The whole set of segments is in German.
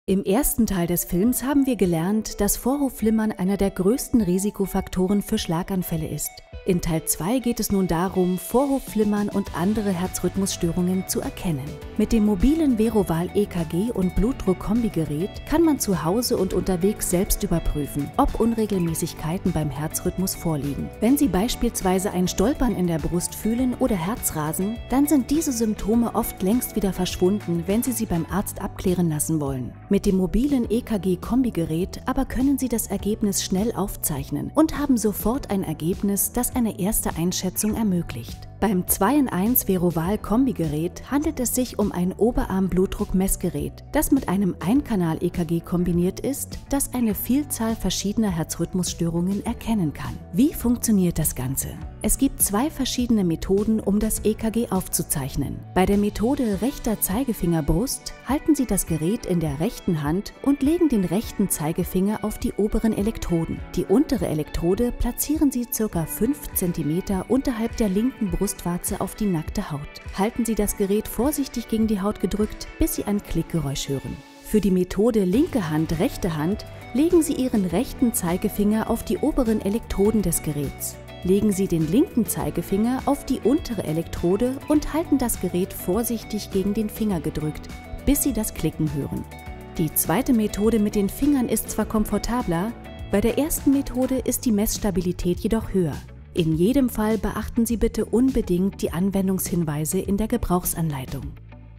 Im ersten Teil des Films haben wir gelernt, dass Vorhofflimmern einer der größten Risikofaktoren für Schlaganfälle ist. In Teil 2 geht es nun darum, Vorhofflimmern und andere Herzrhythmusstörungen zu erkennen. Mit dem mobilen Veroval EKG und Blutdruck-Kombigerät kann man zu Hause und unterwegs selbst überprüfen, ob Unregelmäßigkeiten beim Herzrhythmus vorliegen. Wenn Sie beispielsweise ein Stolpern in der Brust fühlen oder Herzrasen, dann sind diese Symptome oft längst wieder verschwunden, wenn Sie sie beim Arzt abklären lassen wollen. Mit dem mobilen EKG-Kombigerät aber können Sie das Ergebnis schnell aufzeichnen und haben sofort ein Ergebnis, das eine erste Einschätzung ermöglicht. Beim 2-in-1 Veroval-Kombigerät handelt es sich um ein Oberarm-Blutdruck-Messgerät, das mit einem Einkanal-EKG kombiniert ist, das eine Vielzahl verschiedener Herzrhythmusstörungen erkennen kann. Wie funktioniert das Ganze? Es gibt zwei verschiedene Methoden, um das EKG aufzuzeichnen. Bei der Methode rechter Zeigefinger-Brust halten Sie das Gerät in der rechten Hand und legen den rechten Zeigefinger auf die oberen Elektroden. Die untere Elektrode platzieren Sie ca. 5 cm unterhalb der linken Brustwarze auf die nackte Haut. Halten Sie das Gerät vorsichtig gegen die Haut gedrückt, bis Sie ein Klickgeräusch hören. Für die Methode linke Hand, rechte Hand legen Sie Ihren rechten Zeigefinger auf die oberen Elektroden des Geräts. Legen Sie den linken Zeigefinger auf die untere Elektrode und halten das Gerät vorsichtig gegen den Finger gedrückt, bis Sie das Klicken hören. Die zweite Methode mit den Fingern ist zwar komfortabler, bei der ersten Methode ist die Messstabilität jedoch höher. In jedem Fall beachten Sie bitte unbedingt die Anwendungshinweise in der Gebrauchsanleitung.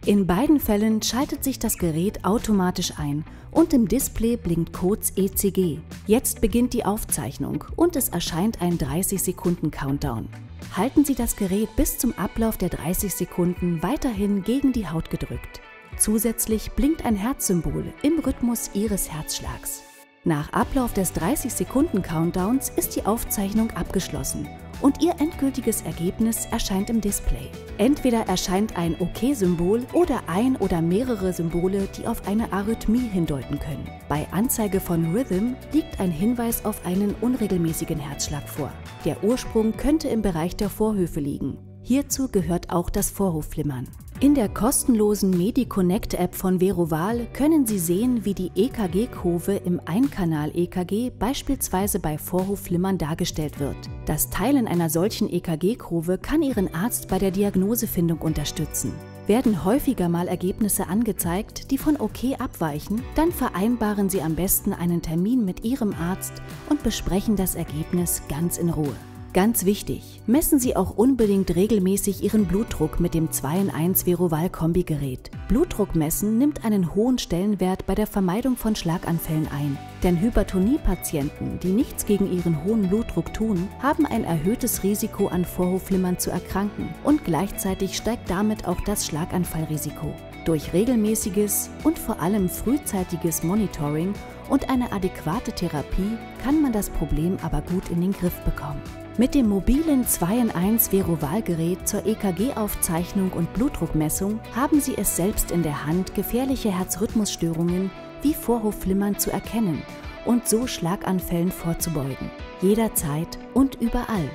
In beiden Fällen schaltet sich das Gerät automatisch ein und im Display blinkt kurz ECG. Jetzt beginnt die Aufzeichnung und es erscheint ein 30-Sekunden-Countdown. Halten Sie das Gerät bis zum Ablauf der 30 Sekunden weiterhin gegen die Haut gedrückt. Zusätzlich blinkt ein Herzsymbol im Rhythmus Ihres Herzschlags. Nach Ablauf des 30-Sekunden-Countdowns ist die Aufzeichnung abgeschlossen und Ihr endgültiges Ergebnis erscheint im Display. Entweder erscheint ein OK-Symbol oder ein oder mehrere Symbole, die auf eine Arrhythmie hindeuten können. Bei Anzeige von Rhythm liegt ein Hinweis auf einen unregelmäßigen Herzschlag vor. Der Ursprung könnte im Bereich der Vorhöfe liegen. Hierzu gehört auch das Vorhofflimmern. In der kostenlosen MediConnect-App von Veroval können Sie sehen, wie die EKG-Kurve im Einkanal-EKG beispielsweise bei Vorhofflimmern dargestellt wird. Das Teilen einer solchen EKG-Kurve kann Ihren Arzt bei der Diagnosefindung unterstützen. Werden häufiger mal Ergebnisse angezeigt, die von OK abweichen, dann vereinbaren Sie am besten einen Termin mit Ihrem Arzt und besprechen das Ergebnis ganz in Ruhe. Ganz wichtig, messen Sie auch unbedingt regelmäßig Ihren Blutdruck mit dem 2-in-1 Veroval-Kombigerät. Blutdruck messen nimmt einen hohen Stellenwert bei der Vermeidung von Schlaganfällen ein. Denn Hypertonie-Patienten, die nichts gegen ihren hohen Blutdruck tun, haben ein erhöhtes Risiko an Vorhofflimmern zu erkranken und gleichzeitig steigt damit auch das Schlaganfallrisiko. Durch regelmäßiges und vor allem frühzeitiges Monitoring und eine adäquate Therapie kann man das Problem aber gut in den Griff bekommen. Mit dem mobilen 2-in-1 Veroval-Gerät zur EKG-Aufzeichnung und Blutdruckmessung haben Sie es selbst in der Hand, gefährliche Herzrhythmusstörungen wie Vorhofflimmern zu erkennen und so Schlaganfällen vorzubeugen. Jederzeit und überall.